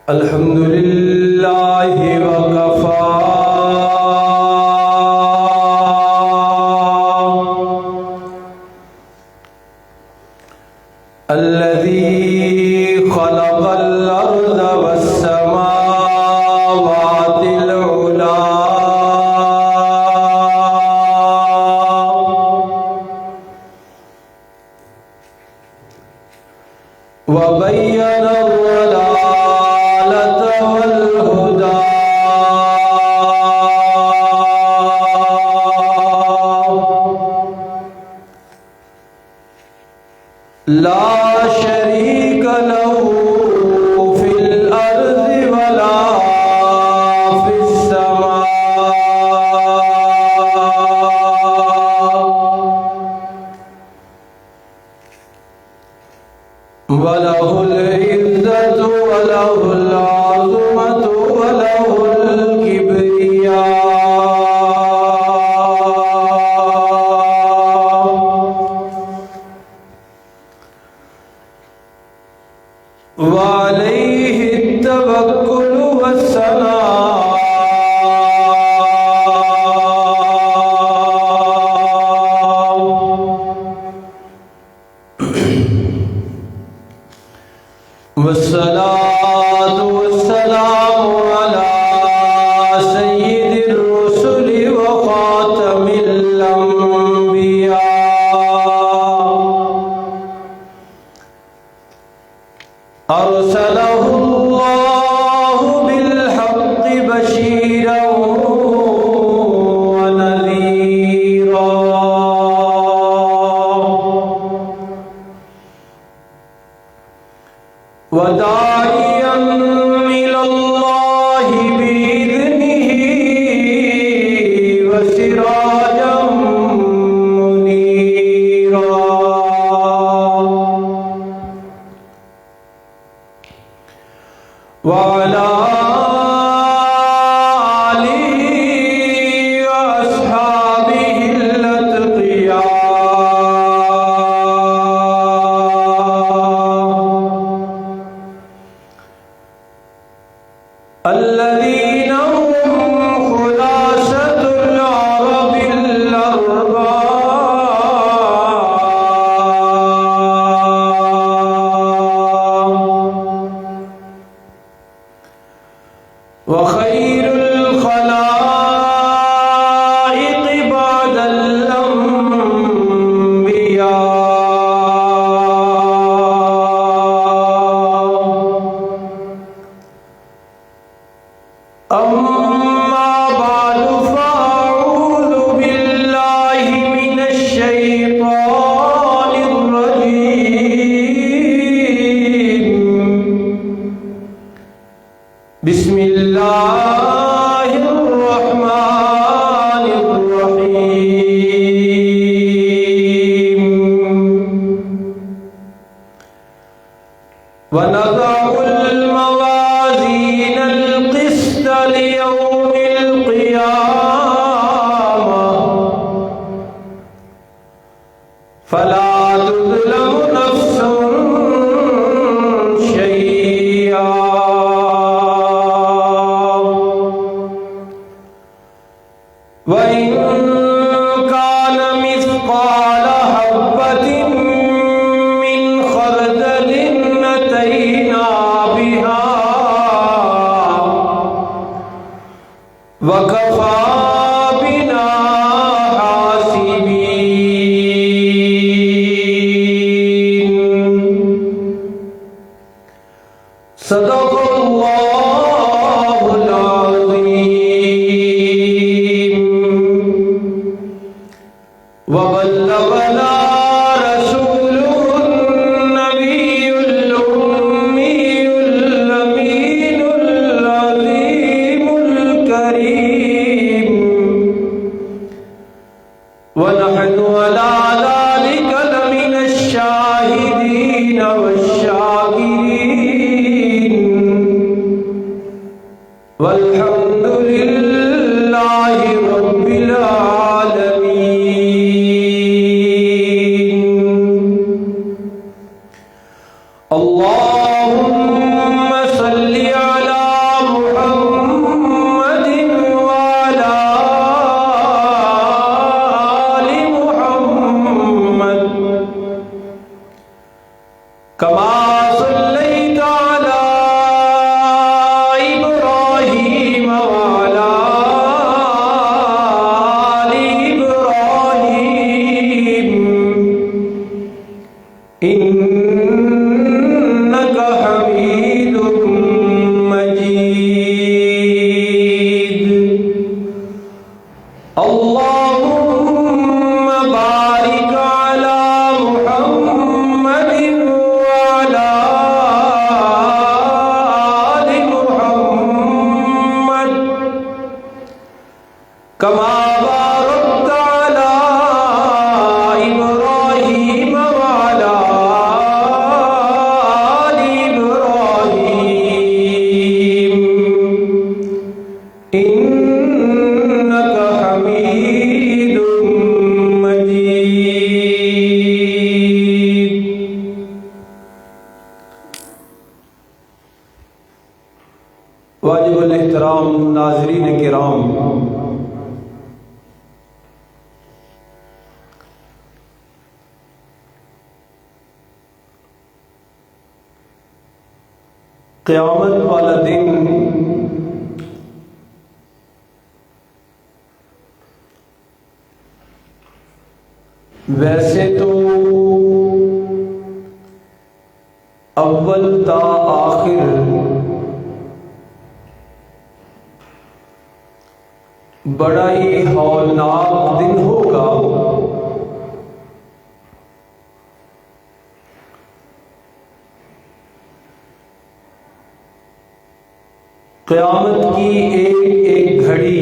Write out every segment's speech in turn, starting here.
الحمد لله وكفى الذي خلق الأرض والسماوات العلى وبين الضلالة والهدى لا شريك له في الأرض ولا في السماء وله العزة وله العظمة وله الكبرياء وعليه التوكل والثناء والصلاة والسلام على سيد الرسل وخاتم الأنبياء أرسله الله بالحق بشيرا ونذيرا وداعيا إلى الله بإذنه وسراجا منيرا وعلى آله وأصحابه الأتقياء الذين هم خلاصة العرب الأرباب وخير الخلائق بعد الأنبياء أما بعد فأعوذ بالله من الشيطان الرجيم بسم الله الرحمن الرحيم ونضع الموازين القسط ليوم القيامة فلا تظلم نفس شيئا وإن كان مثقال حبة من خردل أتينا بها وكفى بنا حاسبين صدق الله العظيم وبلغنا رسوله النبي الأمي الأمين العظيم الكريم ونحن على ذلك لمن الشاهدين والشاكرين والحمد لله رب العالمين. كما صليت على إبراهيم وعلى آل إبراهيم إنك حميد مجيد. اللهم بارك على محمد وعلى آل محمد كما باركت على إبراهيم وعلى آل إبراهيم إنك حميد مجيد. واجب الاحترام ناظرین کرام، قیامت والا دن ویسے تو اول تا آخر بڑا ہی ہولناک دن ہوگا، قیامت کی ایک ایک گھڑی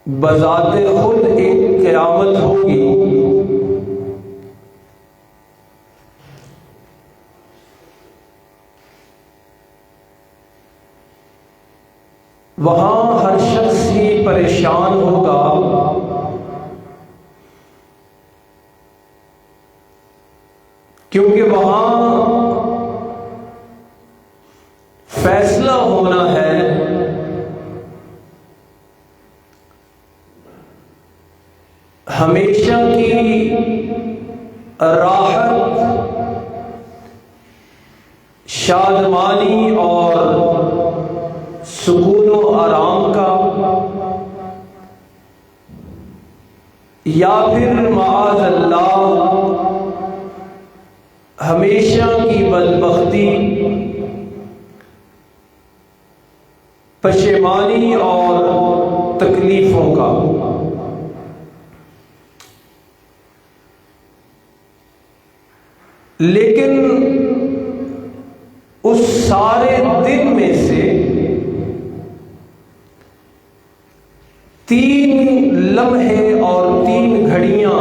بذات خود ایک قیامت ہوگی. وہاں ہر شخص ہی پریشان ہوگا، کیونکہ وہاں فیصلہ ہونا ہے ہمیشہ کی راحت، شادمانی اور سکون و آرام کا، یا پھر معاذ اللہ ہمیشہ کی بدبختی، پشیمانی اور تکلیفوں کا. لیکن اس سارے دن میں سے 3 لمحے اور 3 گھڑیاں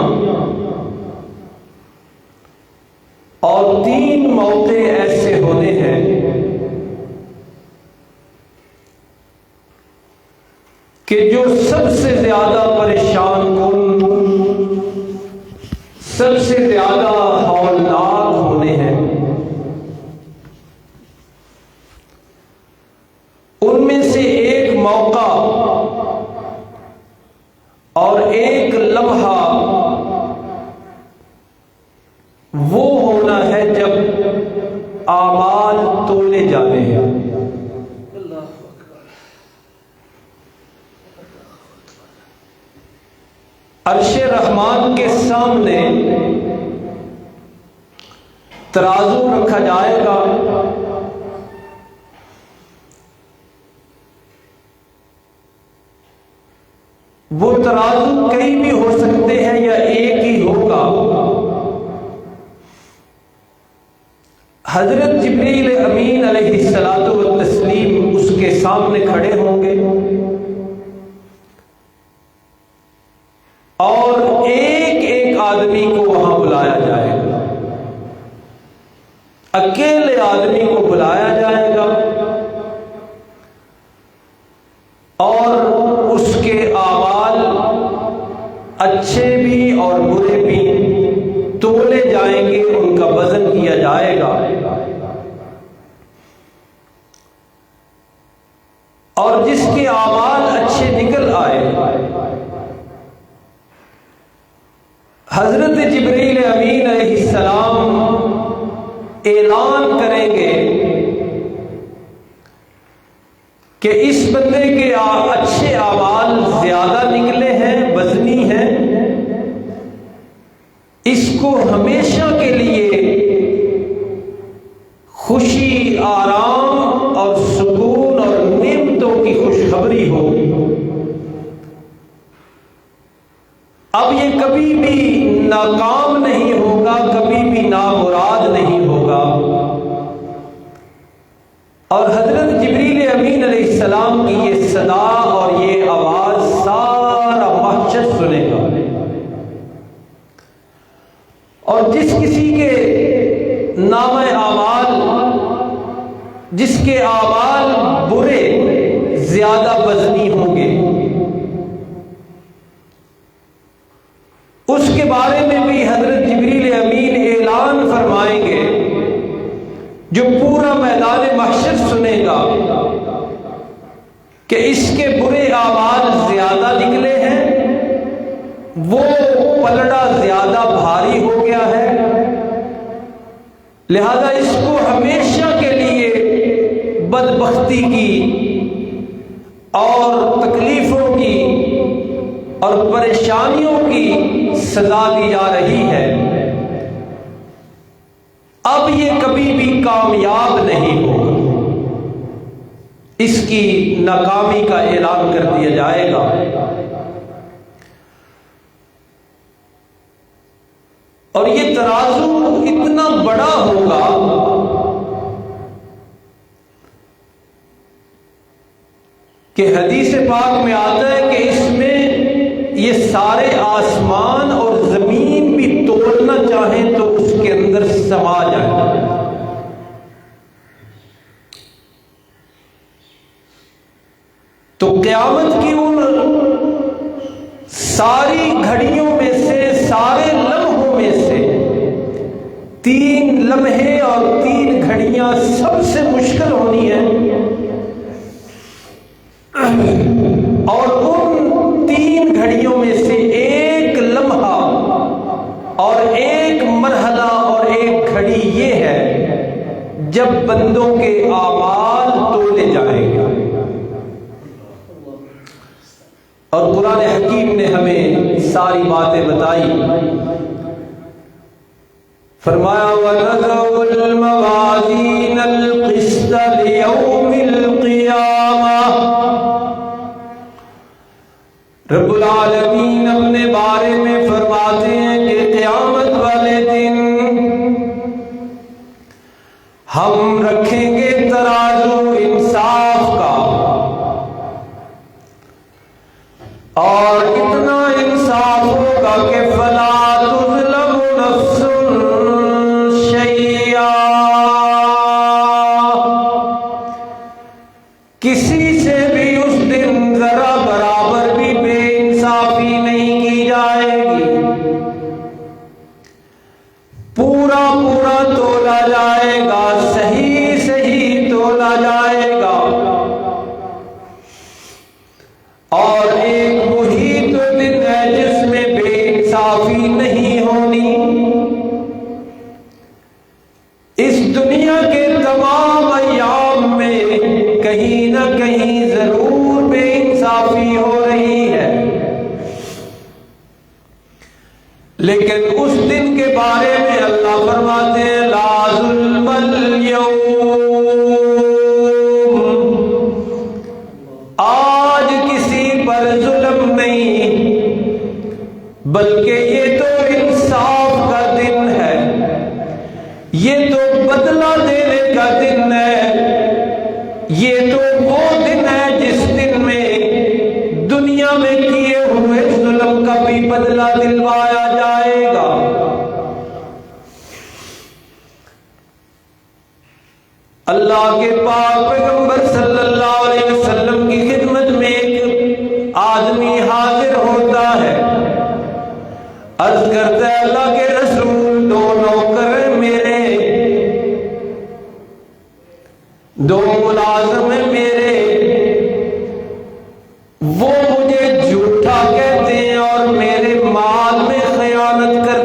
اور 3 موقع ایسے ہونے ہیں کہ جو سب سے زیادہ پریشان کن، سب سے زیادہ ہولناک ہونے ہیں. ان میں سے ایک موقع اور ایک لمحہ وہ ہونا ہے جب اعمال تولے جانے ہیں. عرش رحمان کے سامنے ترازو رکھا جائے گا، وہ ترازو کئی بھی ہو سکتے ہیں یا ایک ہی ہوگا. حضرت جبریل امین علیہ الصلاۃ والتسلیم اس کے سامنے کھڑے ہوں گے اور ایک ایک آدمی کو وہاں بلایا جائے گا، اکیلے آدمی کو بلایا جائے گا اور اس کے اعمال اچھے بھی اور برے بھی تولے جائیں گے، ان کا وزن کیا جائے گا. اور جس کے اعمال اچھے نکل آئے حضرت جبریل امین علیہ السلام اعلان کریں گے کہ اس بندے کے اچھے اعمال زیادہ نکلے ہیں، وزنی ہیں، اس کو ہمیشہ کے لیے خوشی، آرام اور سکون اور نعمتوں کی خوشخبری ہو۔ اب یہ کبھی بھی ناکام نہیں ہوگا، کبھی بھی نامراد نہیں ہوگا۔ اور حضرت جبریل امین علیہ السلام کی یہ صدا اور یہ آواز سارا محشر سنے گا، اور جس کسی کے نام اعمال، جس کے اعمال برے زیادہ وزنی ہوں گے، اس کے بارے میں بھی حضرت جبریل امین اعلان فرمائیں گے، جو پورا میدان محشر سنے گا کہ اس کے برے اعمال زیادہ نکلے ہیں، وہ پلڑا زیادہ بھاری ہو گیا ہے، لہذا اس کو ہمیشہ کے لیے بدبختی کی اور تکلیفوں کی اور پریشانیوں کی سزا دی جا رہی ہے۔ اب یہ کبھی بھی کامیاب نہیں ہوگا، اس کی ناکامی کا اعلان کر دیا جائے گا۔ اور یہ ترازو اتنا بڑا ہوگا کہ حدیث پاک میں آتا ہے کہ اس میں یہ سارے آسمان اور زمین بھی توڑنا چاہیں تو اس کے اندر سما جائے۔ تو قیامت کی ان ساری گھڑیوں میں سے، سارے لمحوں میں سے 3 لمحے اور 3 گھڑیاں سب سے مشکل ہونی ہیں، اور ان 3 گھڑیوں میں سے ایک لمحہ اور ایک مرحلہ اور ایک گھڑی یہ ہے جب بندوں کے اعمال تولے جائیں گے۔ اور قرآن حکیم نے ہمیں ساری باتیں بتائی، فرمایا وَنَضَعُ الْمَوَازِينَ الْقِسْطَ لِيَوْمِ الْقِيَامَةِ۔ رب العالمین اپنے بارے میں فرماتے ہیں کہ قیامت والے دن ہم رکھیں گے ترازو انصاف کا، اور اتنا انصاف ہوگا کہ فلا تظلم نفس شیئا، کسی سے بھی اس دن ذرا برابر بھی بے انصافی نہیں کی جائے گی، پورا پورا تولا جائے گا، صحیح صحیح تولا جائے گا۔ اور ایک وہی تو دن ہے جس میں بے انصافی نہیں ہونی۔ اس دنیا کے تمام ایام میں کہیں نہ کہیں ضرور بے انصافی ہو رہی ہے، لیکن اس دن کے بارے میں اللہ فرماتے ہیں لا ظلم اليوم، آج کسی پر ظلم نہیں، بلکہ یہ تو انصاف کا دن ہے، یہ تو بدلہ دینے کا دن ہے، یہ تو وہ دن ہے جس دن میں دنیا میں کیے ہوئے ظلم کا بھی بدلہ دلوایا جائے گا۔ اللہ کے پاک پیغمبر صلی اللہ علیہ وسلم کی خدمت میں ایک آدمی حاضر ہوتا ہے، عرض کرتا ہے اللہ کے رسول، 2 نوکر میرے، 2 ملازم ہیں میرے، وہ مجھے جھوٹا کہتے ہیں اور میرے مال میں خیانت کر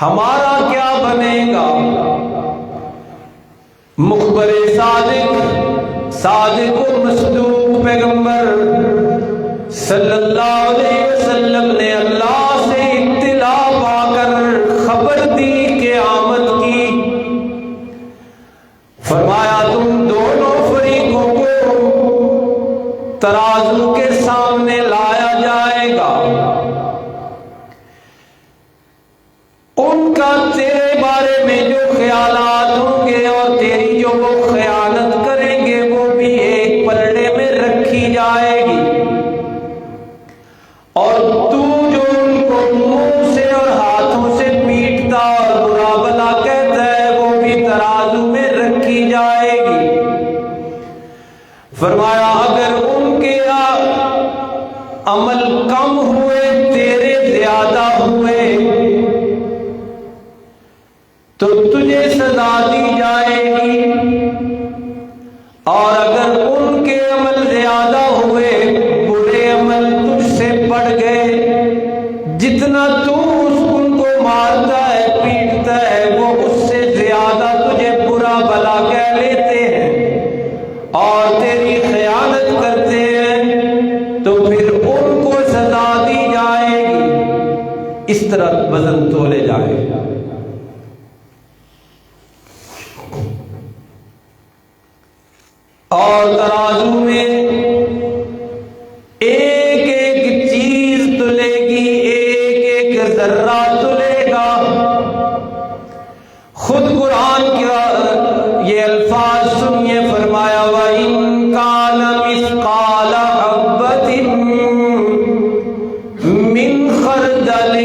ہمارا کیا بنے گا؟ مخبر صادق و مصدوق پیغمبر صلی اللہ علیہ وسلم نے اللہ سے اطلاع پا کر خبر دی قیامت کی۔ فرمایا تم دونوں فریقوں کو ترازو کے سامنے لایا جائے گا، ان کا تیرے بارے میں جو خیالات ہوں گے اور تیری جو وہ خیانت کریں گے وہ بھی ایک پلڑے میں رکھی جائے گی، اور تو جو ان کو منہ سے اور ہاتھوں سے پیٹتا اور برا بلا کہتا ہے وہ بھی ترازو میں رکھی جائے گی۔ فرمایا اگر ان کے عمل کم ہوئے تیرے زیادہ ہوئے تو تجھے سزا دی جائے گی، اور اگر ان کے عمل زیادہ ہوئے برے عمل تجھ سے بڑھ گئے، جتنا تو ان کو مارتا ہے پیٹتا ہے وہ اس سے زیادہ تجھے برا بلا کہہ لیتے ہیں اور تیری خیانت کرتے ہیں تو پھر ان کو سزا دی جائے گی۔ اس طرح وزن تولے جائے گا۔ اور ترازو میں ایک ایک چیز تلے گی، ایک ایک ذرہ تلے گا۔ خود قرآن کا یہ الفاظ سنیے، فرمایا وَإِن كَانَ مِثْقَالَ حَبَّةٍ مِّنْ خَرْدَلٍ،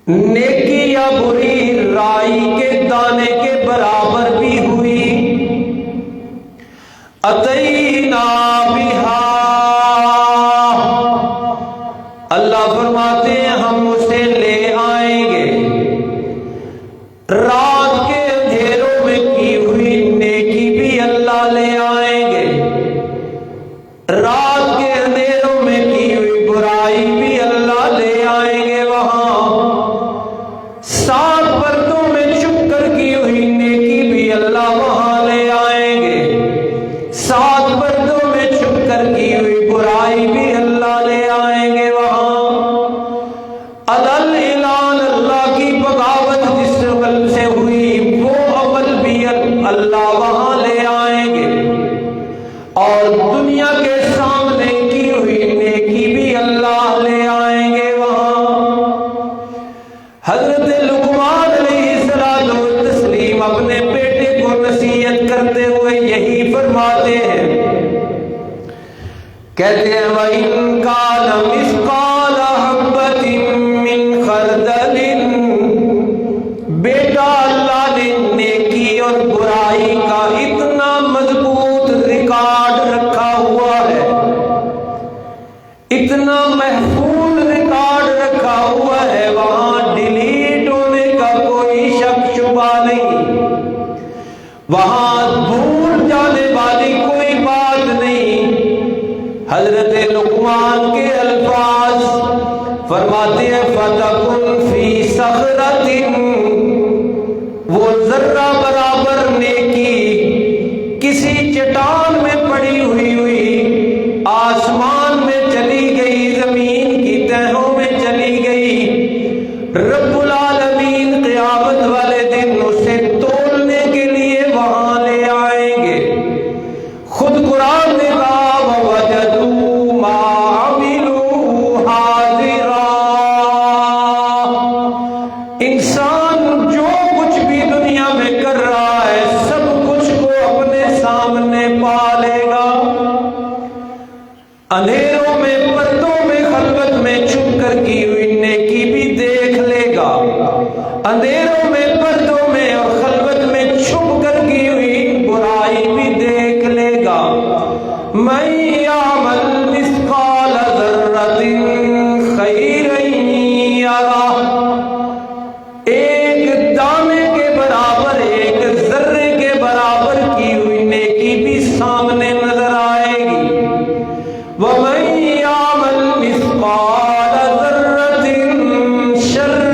نیکی یا بری رائی کے دانے کے برابر بھی ہوئی، اتینا بہا، اللہ فرماتے ہیں ہم اسے لے آئیں گے۔ رات کے اندھیروں میں کی ہوئی نیکی بھی اللہ لے آئیں گے، رات کے اندھیروں میں کی ہوئی برائی بھی اللہ لے آئیں گے۔ وہاں 7 پردوں میں چھپ کر کی ہوئی نیکی بھی اللہ وہاں لے آئیں گے، 7 پردوں میں چھپ کر کی ہوئی برائی بھی اللہ لے آئیں گے وہاں۔ عدل اعلان اللہ کی بغاوت جس عمل سے ہوئی وہ عمل بھی اللہ وہاں لے آئیں گے، اور دنیا کے سامنے کی ہوئی نیکی بھی اللہ لے آئیں گے وہاں۔ حضرت لقمان علیہ السلام اپنے بیٹے کو نصیحت کرتے ہوئے یہی فرماتے ہیں، کہتے ہیں وَإِن كَانَ مِثْقَالَ حَبَّةٍ مِّنْ خَرْدَلٍ، بیٹا اللہ نے نیکی اور برائی کا اتنا مضبوط ریکارڈ رکھا ہوا ہے، اتنا محفوظ ریکارڈ رکھا ہوا ہے، وہاں ڈیلیٹ ہونے کا کوئی شک شبہ نہیں، وہاں بھول جانے والی کوئی بات نہیں۔ حضرت لقمان کے الفاظ فرماتے ہیں فَتَكُنْ فِي صَخْرَةٍ، وہ ذرہ برابر نیکی کسی چٹان میں پڑی ہوئی آسمان میں چلی گئی، زمین کی تہوں میں چلی گئی، رب العالمین قیامت والے دن اسے تولنے کے لیے وہاں لے آئیں گے۔ خود قرآن نے کہا وَوَجَدُوا مَا عَمِلُوا حَاضِرًا، انسان جو کچھ بھی دنیا میں کر رہا ہے سب کچھ کو اپنے سامنے پا لے گا، اندھیروں میں پردوں میں خلوت میں چھپ کر کی ہوئی نیکی بھی دیکھ لے گا، اندھیروں میں پردوں میں اور خلوت میں چھپ کر کی ہوئی برائی بھی دیکھ لے گا۔ مَن يَعْمَلْ مِثْقَالَ ذَرَّةٍ خَيْرًا يَرَهُ، ایک دانے کے برابر ایک ذرے کے برابر کی ہوئی نیکی بھی سامنے نظر آئے گی۔ وَمَن يَعْمَلْ مِثْقَالَ ذَرَّةٍ شَرًّا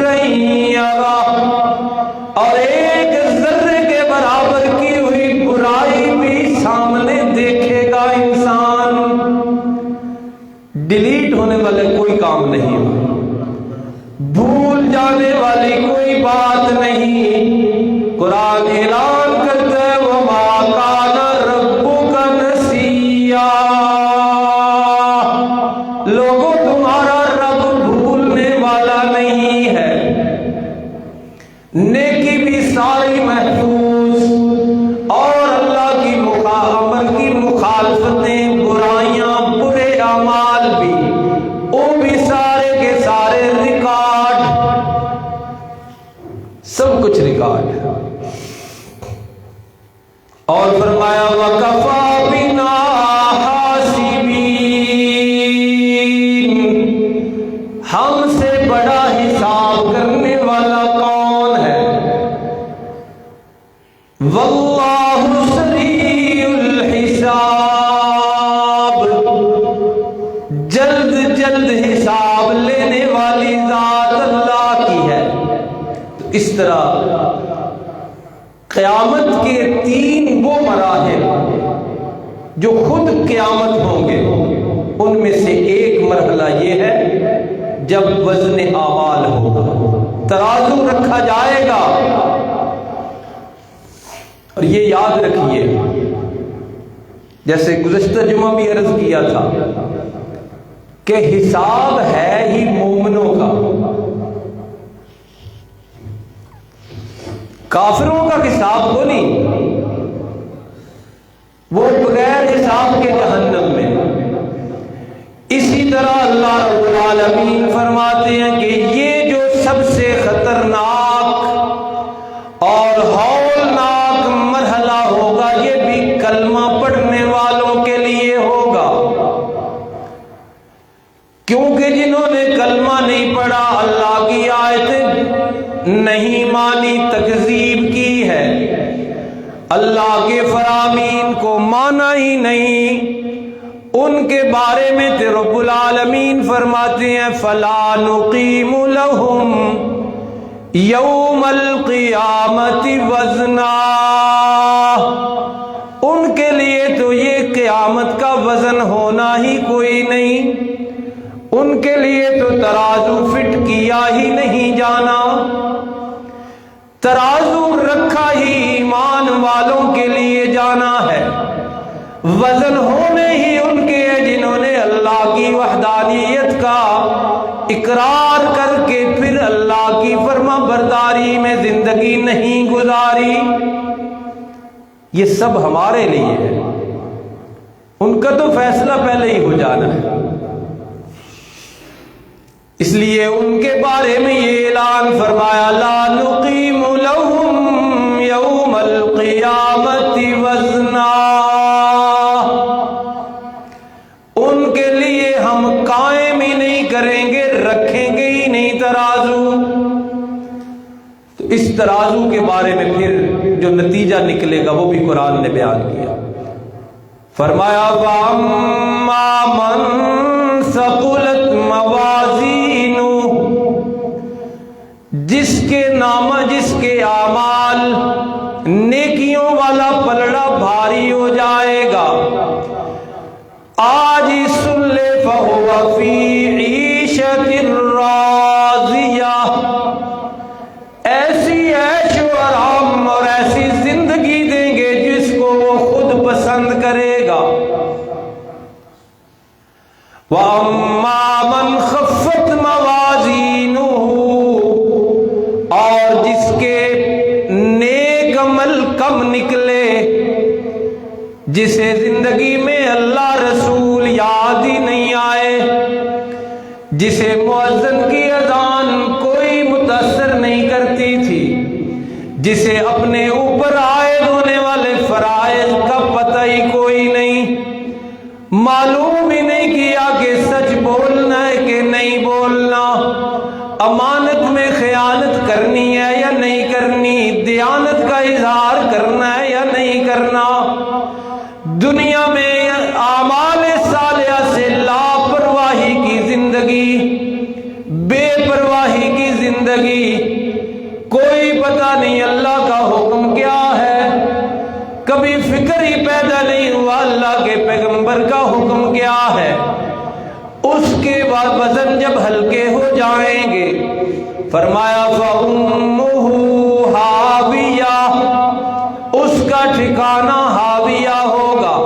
سے بڑا حساب کرنے والا کون ہے؟ واللہ سریع الحساب، جلد جلد حساب لینے والی ذات اللہ کی ہے۔ تو اس طرح قیامت کے 3 وہ مراحل جو خود قیامت ہوں گے، ان میں سے ایک مرحلہ یہ ہے جب وزن اعمال ہوگا، ترازو رکھا جائے گا۔ اور یہ یاد رکھیے، جیسے گزشتہ جمعہ بھی عرض کیا تھا کہ حساب ہے ہی مومنوں کا، کافروں کا حساب کو نہیں، وہ بغیر حساب کے جہنم میں۔ اسی طرح اللہ رب العالمین فرماتے ہیں کہ یہ جو سب سے خطرناک اور ہولناک مرحلہ ہوگا، یہ بھی کلمہ پڑھنے والوں کے لیے ہوگا، کیونکہ جنہوں نے کلمہ نہیں پڑھا، اللہ کی آیتیں نہیں مانی، تکذیب کی ہے، اللہ کے فرامین کو مانا ہی نہیں، ان کے بارے میں رب العالمین فرماتے ہیں فَلَا نُقِيمُ لَهُمْ يَوْمَ الْقِيَامَةِ وَزْنًا، ان کے لیے تو یہ قیامت کا وزن ہونا ہی کوئی نہیں، ان کے لیے تو ترازو فٹ کیا ہی نہیں جانا، ترازو رکھا ہی ایمان والوں کے لیے جانا ہے، وزن ہونے ہی ان کے ہیں جنہوں نے اللہ کی وحدانیت کا اقرار کر کے پھر اللہ کی فرما برداری میں زندگی نہیں گزاری۔ یہ سب ہمارے لیے ہے، ان کا تو فیصلہ پہلے ہی ہو جانا ہے، اس لیے ان کے بارے میں یہ اعلان فرمایا لا نقیم لهم یوم القیامت وزنا، ان کے لیے ہم قائم ہی نہیں کریں گے، رکھیں گے ہی نہیں ترازو۔ تو اس ترازو کے بارے میں پھر جو نتیجہ نکلے گا وہ بھی قرآن نے بیان کیا، فرمایا فَأَمَّا مَنْ ثَقُلَتْ مَوَازِينُهُ، جس کے نامہ، جس کے اعمال نیکیوں والا پلڑا بھاری ہو جائے گا، آج ہی سن لے فَهُوَ فِي عِيشَةٍ رَاضِيَةٍ، ایسی عیش و آرام اور ایسی زندگی دیں گے جس کو وہ خود پسند کرے گا۔ وَأَمَّا مَنْ خَفَّتْ مَوَازِينُهُ، اور جس کے نیک عمل کم نکلے، جسے زندگی میں اللہ رسول یاد ہی نہیں آئے، جسے مؤذن کی اذان کوئی متاثر نہیں کرتی تھی، جسے اپنے اوپر عائد ہونے والے فرائض کا پتہ ہی کوئی نہیں، معلوم ہی نہیں کیا کہ سچ بولنا ہے کہ نہیں بولنا، امانت میں خیانت کرنی ہے یا نہیں کرنی، دیانت کا اظہار کرنا ہے یا نہیں کرنا، دنیا میں اعمال صالحہ سے لاپرواہی کی زندگی، بے پرواہی کی زندگی، کوئی پتہ نہیں اللہ کا حکم کیا ہے، کبھی فکر ہی پیدا نہیں ہوا اللہ کے پیغمبر کا حکم کیا ہے۔ اس کے بعد وزن جب ہلکے ہو جائیں گے، فرمایا فَأُمُّهُ ہاویہ، اس کا ٹھکانہ ہاویہ ہوگا۔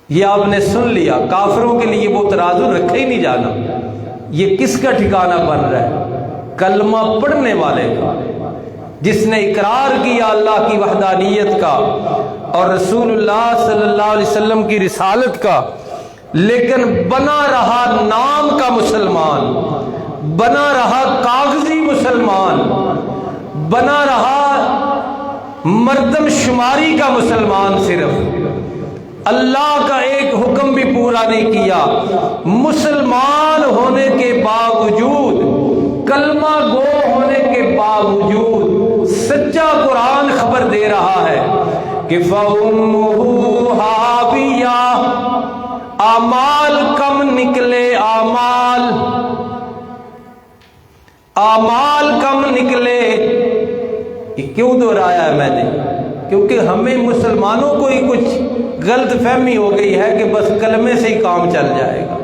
یہ آپ نے سن لیا، کافروں کے لیے وہ ترازو رکھے ہی نہیں جانا، یہ کس کا ٹھکانہ بن رہا ہے؟ کلمہ پڑھنے والے کا، جس نے اقرار کیا اللہ کی وحدانیت کا اور رسول اللہ صلی اللہ علیہ وسلم کی رسالت کا، لیکن بنا رہا نام کا مسلمان، بنا رہا کاغذی مسلمان، بنا رہا مردم شماری کا مسلمان، صرف اللہ کا ایک حکم بھی پورا نہیں کیا، مسلمان ہونے کے باوجود، کلمہ گو ہونے کے باوجود سچا قرآن خبر دے رہا ہے کہ فَأُمُّهُ هَاوِيَةٌ، اعمال کم نکلے، اعمال کم نکلے۔ یہ کیوں دہرایا ہے میں نے؟ کیونکہ ہمیں مسلمانوں کو ہی کچھ غلط فہمی ہو گئی ہے کہ بس کلمے سے ہی کام چل جائے گا۔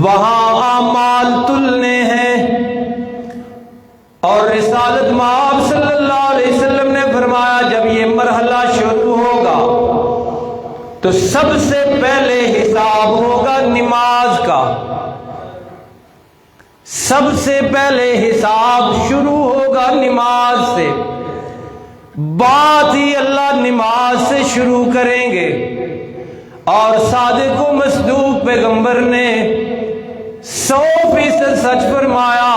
وہاں اعمال تلنے ہیں، اور رسالت مآب صلی اللہ علیہ وسلم نے فرمایا جب یہ مرحلہ شروع ہوگا تو سب سے پہلے حساب ہوگا نماز کا، سب سے پہلے حساب شروع ہوگا نماز سے۔ بات ہی اللہ نماز سے شروع کریں گے، اور صادق و مصدوق پیغمبر نے 100% سچ فرمایا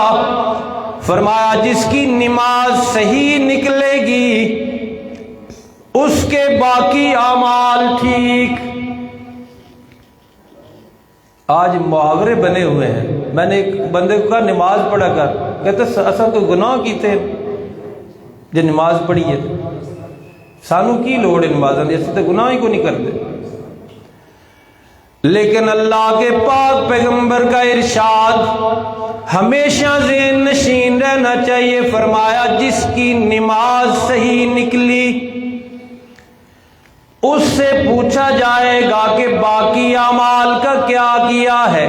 جس کی نماز صحیح نکلے گی اس کے باقی اعمال ٹھیک۔ آج محاورے بنے ہوئے ہیں۔ میں نے ایک بندے کو کہا نماز پڑھا کر، کہتے اصل کوئی گناہ کیتے جو نماز پڑھی ہے، سانو کی لوڑ ہے نماز دی، اسی تو گناہ ہی کو نہیں کرتے۔ لیکن اللہ کے پاک پیغمبر کا ارشاد ہمیشہ ذہن نشین رہنا چاہیے، فرمایا جس کی نماز صحیح نکلی اس سے پوچھا جائے گا کہ باقی اعمال کا کیا کیا ہے،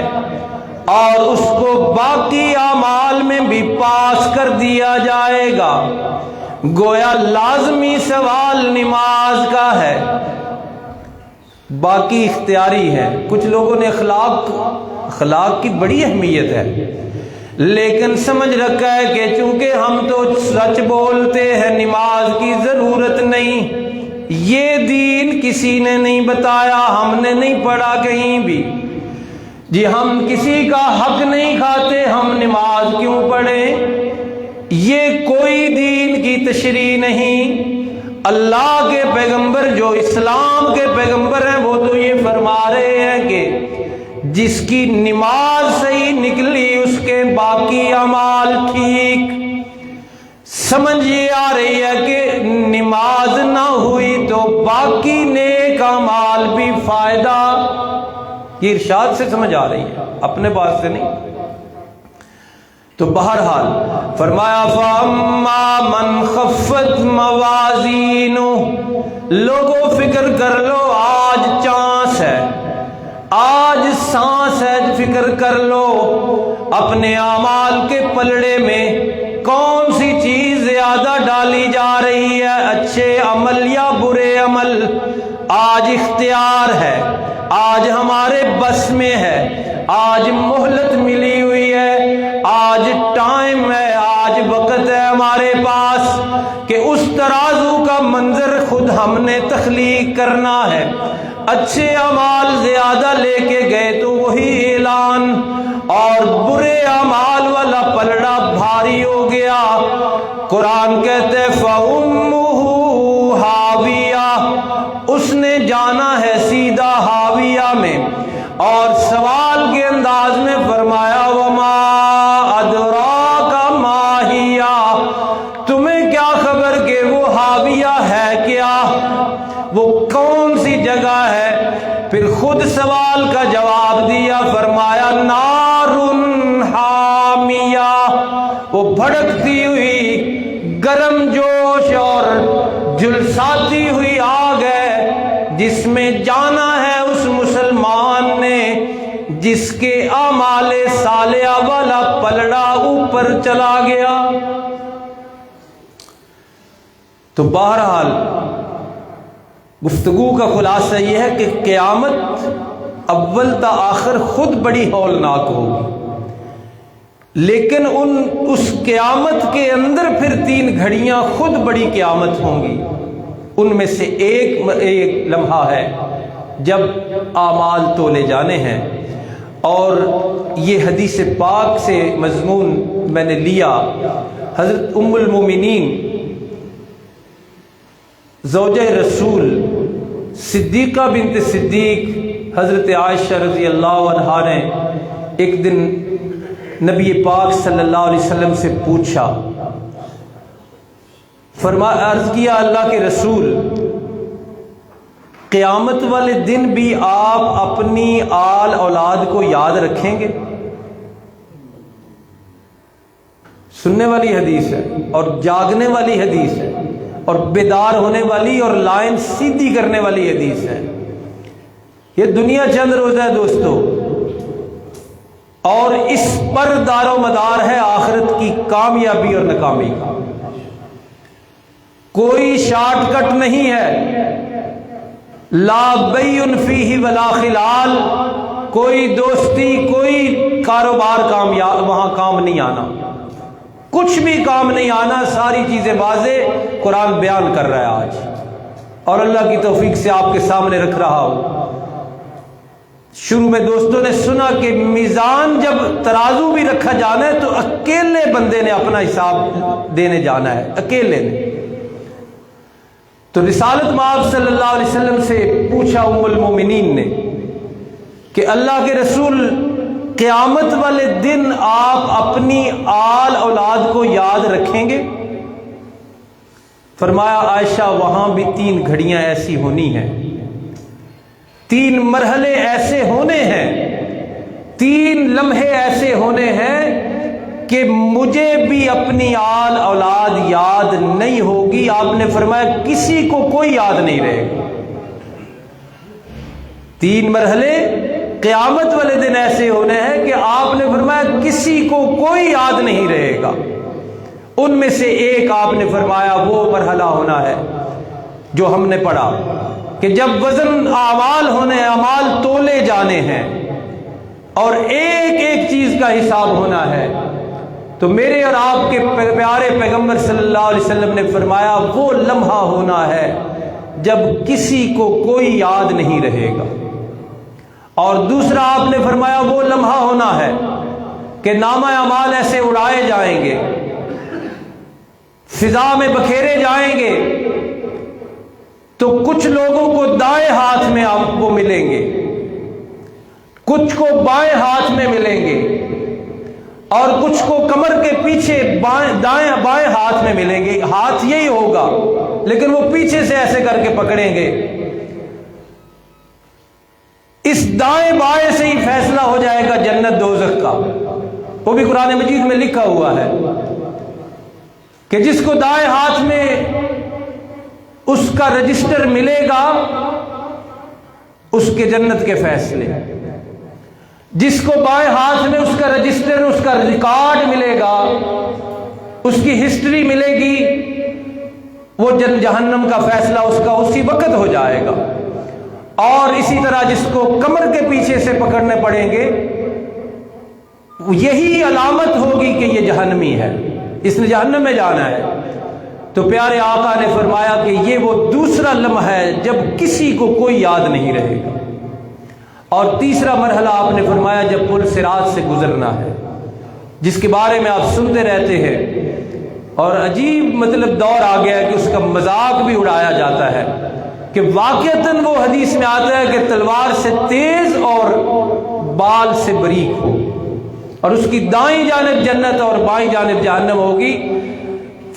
اور اس کو باقی اعمال میں بھی پاس کر دیا جائے گا۔ گویا لازمی سوال نماز کا ہے، باقی اختیاری ہے۔ کچھ لوگوں نے اخلاق کی بڑی اہمیت ہے، لیکن سمجھ رکھا ہے کہ چونکہ ہم تو سچ بولتے ہیں نماز کی ضرورت نہیں، یہ دین کسی نے نہیں بتایا، ہم نے نہیں پڑھا کہیں بھی۔ جی ہم کسی کا حق نہیں کھاتے، ہم نماز کیوں پڑھیں؟ یہ کوئی دین کی تشریح نہیں۔ اللہ کے پیغمبر جو اسلام کے پیغمبر ہیں وہ تو یہ فرما رہے ہیں کہ جس کی نماز صحیح نکلی اس کے باقی اعمال ٹھیک۔ سمجھ یہ آ رہی ہے کہ نماز نہ ہوئی تو باقی نیک اعمال بھی فائدہ، یہ ارشاد سے سمجھ آ رہی ہے، اپنے بات سے نہیں۔ تو بہرحال فرمایا فَأَمَّا مَنْ خَفَّتْ مَوَازِينُهُ، لوگوں فکر کر لو آج چانس ہے، آج سانس ہے، فکر کر لو اپنے اعمال کے پلڑے میں کون سی چیز زیادہ ڈالی جا رہی ہے، اچھے عمل یا برے عمل۔ آج اختیار ہے، آج ہمارے بس میں ہے، آج مہلت ملی ہوئی ہے، آج ٹائم ہے، آج وقت ہے ہمارے پاس کہ اس ترازو کا منظر خود ہم نے تخلیق کرنا ہے۔ اچھے اعمال زیادہ لے کے گئے تو وہی اعلان، اور برے اعمال والا پلڑا بھاری ہو گیا۔ قرآن کہتے ہیں فَأُمُّهُ ہاویہ، اس نے جانا ہے سیدھا ہاویہ میں۔ اور سوال کے انداز میں فرمایا وَمَا أَدْرَاكَ مَا هِيَ، تمہیں کیا خبر کہ وہ ہاویہ ہے کیا، وہ کون سی جگہ ہے؟ پھر خود سوال کا جواب دیا، فرمایا نارٌ حامیہ، وہ بھڑکتی ہوئی گرم جوش اور جلساتی ہوئی آگ ہے، جس میں جانا ہے اس مسلمان نے جس کے اعمال صالحہ والا پلڑا اوپر چلا گیا۔ تو بہرحال گفتگو کا خلاصہ یہ ہے کہ قیامت اول تا آخر خود بڑی ہولناک ہوگی، لیکن اس قیامت کے اندر پھر 3 گھڑیاں خود بڑی قیامت ہوں گی۔ ان میں سے ایک لمحہ ہے جب اعمال تولے جانے ہیں، اور یہ حدیث پاک سے مضمون میں نے لیا۔ حضرت ام المومنین زوجہ رسول صدیقہ بنت صدیق حضرت عائشہ رضی اللہ عنہا نے ایک دن نبی پاک صلی اللہ علیہ وسلم سے پوچھا، عرض کیا اللہ کے رسول، قیامت والے دن بھی آپ اپنی آل اولاد کو یاد رکھیں گے؟ سننے والی حدیث ہے اور جاگنے والی حدیث ہے اور بیدار ہونے والی اور لائن سیدھی کرنے والی حدیث ہے۔ یہ دنیا چند روزہ ہے دوستو، اور اس پر دار و مدار ہے آخرت کی کامیابی اور ناکامی کا۔ کوئی شارٹ کٹ نہیں ہے، لا بیع فیہ ولا خلال، کوئی دوستی کوئی کاروبار کامیاب وہاں کام نہیں آنا، کچھ بھی کام نہیں آنا، ساری چیزیں واضح قرآن بیان کر رہا ہے آج، اور اللہ کی توفیق سے آپ کے سامنے رکھ رہا ہوں۔ شروع میں دوستوں نے سنا کہ میزان جب ترازو بھی رکھا جانا ہے تو اکیلے بندے نے اپنا حساب دینے جانا ہے، اکیلے نے۔ تو رسالت مآب صلی اللہ علیہ وسلم سے پوچھا ام المومنین نے کہ اللہ کے رسول، قیامت والے دن آپ اپنی آل اولاد کو یاد رکھیں گے؟ فرمایا عائشہ وہاں بھی 3 گھڑیاں ایسی ہونی ہیں، 3 مرحلے ایسے ہونے ہیں، 3 لمحے ایسے ہونے ہیں کہ مجھے بھی اپنی آل اولاد یاد نہیں ہوگی۔ آپ نے فرمایا کسی کو کوئی یاد نہیں رہے گا۔ 3 مرحلے قیامت والے دن ایسے ہونے ہیں کہ آپ نے فرمایا کسی کو کوئی یاد نہیں رہے گا۔ ان میں سے ایک آپ نے فرمایا وہ مرحلہ ہونا ہے جو ہم نے پڑھا کہ جب وزن اعمال ہونے، اعمال تولے جانے ہیں اور ایک ایک چیز کا حساب ہونا ہے، تو میرے اور آپ کے پیارے پیغمبر صلی اللہ علیہ وسلم نے فرمایا وہ لمحہ ہونا ہے جب کسی کو کوئی یاد نہیں رہے گا۔ اور دوسرا آپ نے فرمایا وہ لمحہ ہونا ہے کہ نامہ اعمال ایسے اڑائے جائیں گے، فضا میں بکھیرے جائیں گے، تو کچھ لوگوں کو دائیں ہاتھ میں آپ کو ملیں گے، کچھ کو بائیں ہاتھ میں ملیں گے، اور کچھ کو کمر کے پیچھے دائیں بائیں ہاتھ میں ملیں گے۔ ہاتھ یہی ہوگا لیکن وہ پیچھے سے ایسے کر کے پکڑیں گے۔ اس دائیں بائیں سے ہی فیصلہ ہو جائے گا جنت دوزخ کا۔ وہ بھی قرآن مجید میں لکھا ہوا ہے کہ جس کو دائیں ہاتھ میں اس کا رجسٹر ملے گا اس کے جنت کے فیصلے، جس کو بائیں ہاتھ میں اس کا رجسٹر، اس کا ریکارڈ ملے گا، اس کی ہسٹری ملے گی، وہ جہنم کا فیصلہ اس کا اسی وقت ہو جائے گا۔ اور اسی طرح جس کو کمر کے پیچھے سے پکڑنے پڑیں گے، یہی علامت ہوگی کہ یہ جہنمی ہے، اس نے جہنم میں جانا ہے۔ تو پیارے آقا نے فرمایا کہ یہ وہ دوسرا لمحہ ہے جب کسی کو کوئی یاد نہیں رہے گا۔ اور تیسرا مرحلہ آپ نے فرمایا جب پل صراط سے گزرنا ہے، جس کے بارے میں آپ سنتے رہتے ہیں، اور عجیب مطلب دور آ گیا ہے کہ اس کا مذاق بھی اڑایا جاتا ہے کہ واقعتاً وہ حدیث میں آتا ہے کہ تلوار سے تیز اور بال سے بریک ہو، اور اس کی دائیں جانب جنت اور بائیں جانب جہنم ہوگی۔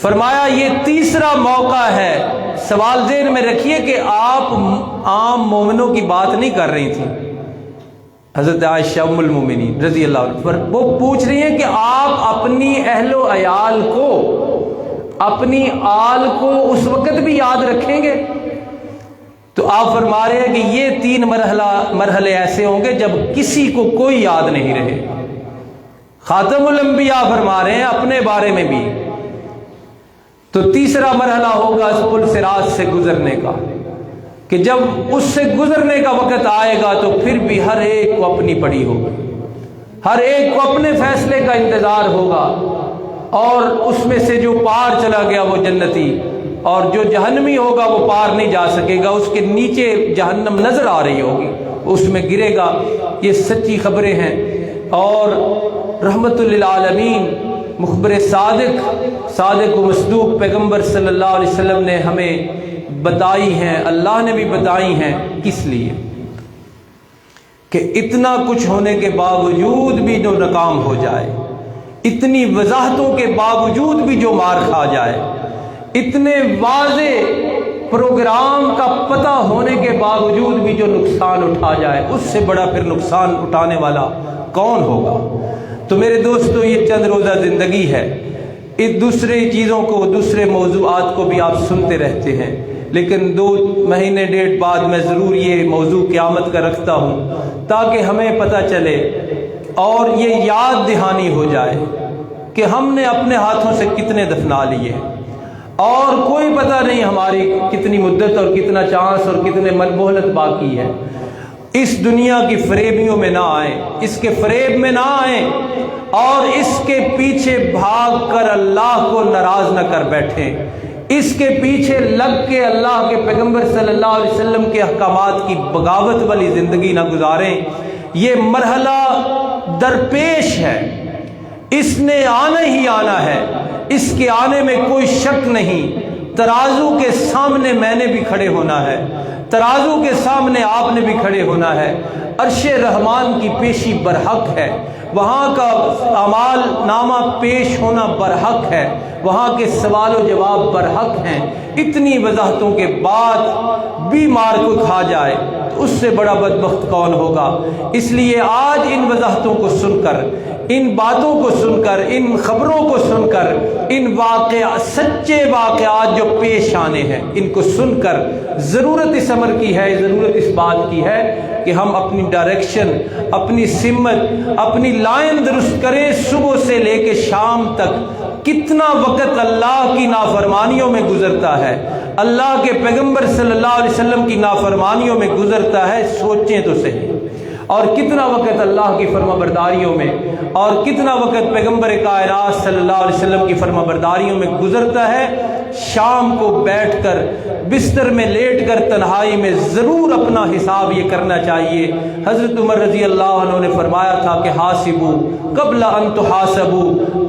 فرمایا یہ تیسرا موقع ہے۔ سوال ذہن میں رکھیے کہ آپ عام مومنوں کی بات نہیں کر رہی تھی، حضرت عائشہ ام المومنین رضی اللہ عنہ وہ پوچھ رہی ہیں کہ آپ اپنی اہل و عیال کو، اپنی آل کو اس وقت بھی یاد رکھیں گے؟ تو آپ فرما رہے ہیں کہ یہ 3 مرحلے ایسے ہوں گے جب کسی کو کوئی یاد نہیں رہے۔ خاتم الانبیاء فرما رہے ہیں اپنے بارے میں بھی۔ تو تیسرا مرحلہ ہوگا اس پل صراط سے گزرنے کا، کہ جب اس سے گزرنے کا وقت آئے گا تو پھر بھی ہر ایک کو اپنی پڑی ہوگی، ہر ایک کو اپنے فیصلے کا انتظار ہوگا، اور اس میں سے جو پار چلا گیا وہ جنتی، اور جو جہنمی ہوگا وہ پار نہیں جا سکے گا، اس کے نیچے جہنم نظر آ رہی ہوگی، اس میں گرے گا۔ یہ سچی خبریں ہیں، اور رحمت للعالمین مخبر صادق و مصدوق پیغمبر صلی اللہ علیہ وسلم نے ہمیں بتائی ہیں، اللہ نے بھی بتائی ہیں، کس لیے؟ کہ اتنا کچھ ہونے کے باوجود بھی جو ناکام ہو جائے، اتنی وضاحتوں کے باوجود بھی جو مار کھا جائے، اتنے واضح پروگرام کا پتہ ہونے کے باوجود بھی جو نقصان اٹھا جائے، اس سے بڑا پھر نقصان اٹھانے والا کون ہوگا؟ تو میرے دوستو، یہ چند روزہ زندگی ہے، اس دوسرے چیزوں کو، دوسرے موضوعات کو بھی آپ سنتے رہتے ہیں، لیکن 2 مہینے 1.5 بعد میں ضرور یہ موضوع قیامت کا رکھتا ہوں تاکہ ہمیں پتہ چلے اور یہ یاد دہانی ہو جائے کہ ہم نے اپنے ہاتھوں سے کتنے دفنا لیے، اور کوئی پتہ نہیں ہماری کتنی مدت اور کتنا چانس اور کتنے مہلت باقی ہے۔ اس دنیا کی فریبیوں میں نہ آئیں، اس کے فریب میں نہ آئیں، اور اس کے پیچھے بھاگ کر اللہ کو ناراض نہ کر بیٹھیں، اس کے پیچھے لگ کے اللہ کے پیغمبر صلی اللہ علیہ وسلم کے احکامات کی بغاوت والی زندگی نہ گزاریں۔ یہ مرحلہ درپیش ہے، اس نے آنا ہی آنا ہے، اس کے آنے میں کوئی شک نہیں۔ ترازو کے سامنے میں نے بھی کھڑے ہونا ہے، ترازو کے سامنے آپ نے بھی کھڑے ہونا ہے، عرش رحمان کی پیشی برحق ہے، وہاں کا اعمال نامہ پیش ہونا برحق ہے، وہاں کے سوال و جواب برحق ہیں۔ اتنی وضاحتوں کے بعد بھی مار کو کھا جائے تو اس سے بڑا بدبخت کون ہوگا؟ اس لیے آج ان وضاحتوں کو سن کر، ان باتوں کو سن کر، ان خبروں کو سن کر، ان سچے واقعات جو پیش آنے ہیں، ان کو سن کر ضرورت اس امر کی ہے، ضرورت اس بات کی ہے کہ ہم اپنی ڈائریکشن، اپنی سمت، اپنی لائن درست کریں۔ صبح سے لے کے شام تک کتنا وقت اللہ کی نافرمانیوں میں گزرتا ہے، اللہ کے پیغمبر صلی اللہ علیہ وسلم کی نافرمانیوں میں گزرتا ہے، سوچیں تو صحیح۔ اور کتنا وقت اللہ کی فرما برداریوں میں، اور کتنا وقت پیغمبر کائنات صلی اللہ علیہ وسلم کی فرما برداریوں میں گزرتا ہے۔ شام کو بیٹھ کر بستر میں لیٹ کر تنہائی میں ضرور اپنا حساب یہ کرنا چاہیے۔ حضرت عمر رضی اللہ عنہ نے فرمایا تھا کہ حاسبو قبل ان تحاسبو،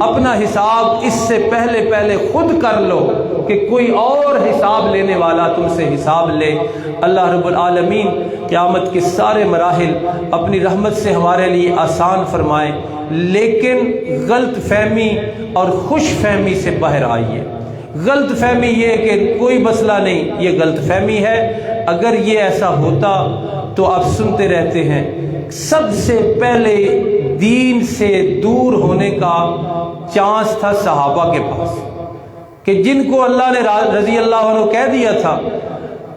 اپنا حساب اس سے پہلے خود کر لو کہ کوئی اور حساب لینے والا تم سے حساب لے۔ اللہ رب العالمین قیامت کے سارے مراحل اپنی رحمت سے ہمارے لیے آسان فرمائیں، لیکن غلط فہمی اور خوش فہمی سے باہر آئیے۔ غلط فہمی یہ کہ کوئی مسئلہ نہیں، یہ غلط فہمی ہے۔ اگر یہ ایسا ہوتا تو آپ سنتے رہتے ہیں، سب سے پہلے دین سے دور ہونے کا چانس تھا صحابہ کے پاس، کہ جن کو اللہ نے رضی اللہ عنہ کہہ دیا تھا،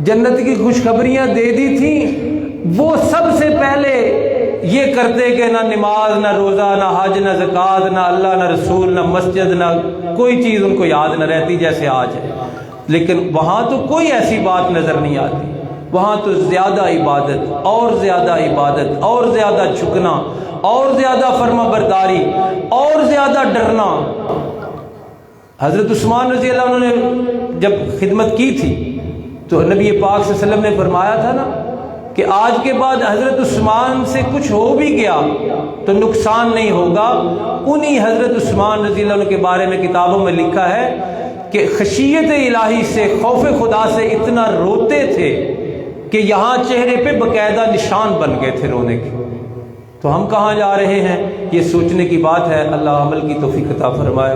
جنت کی خوشخبریاں دے دی تھیں، وہ سب سے پہلے یہ کرتے کہ نہ نماز، نہ روزہ، نہ حج، نہ زکوٰۃ، نہ اللہ، نہ رسول، نہ مسجد، نہ کوئی چیز ان کو یاد نہ رہتی جیسے آج ہے۔ لیکن وہاں تو کوئی ایسی بات نظر نہیں آتی، وہاں تو زیادہ عبادت اور زیادہ عبادت اور زیادہ جھکنا اور زیادہ فرما برداری اور زیادہ ڈرنا۔ حضرت عثمان رضی اللہ عنہ نے جب خدمت کی تھی تو نبی پاک صلی اللہ علیہ وسلم نے فرمایا تھا نا کہ آج کے بعد حضرت عثمان سے کچھ ہو بھی گیا تو نقصان نہیں ہوگا۔ انہی حضرت عثمان رضی اللہ عنہ کے بارے میں کتابوں میں لکھا ہے کہ خشیت الہی سے، خوف خدا سے اتنا روتے تھے کہ یہاں چہرے پہ باقاعدہ نشان بن گئے تھے رونے کے۔ تو ہم کہاں جا رہے ہیں، یہ سوچنے کی بات ہے۔ اللہ عمل کی توفیق عطا فرمائے۔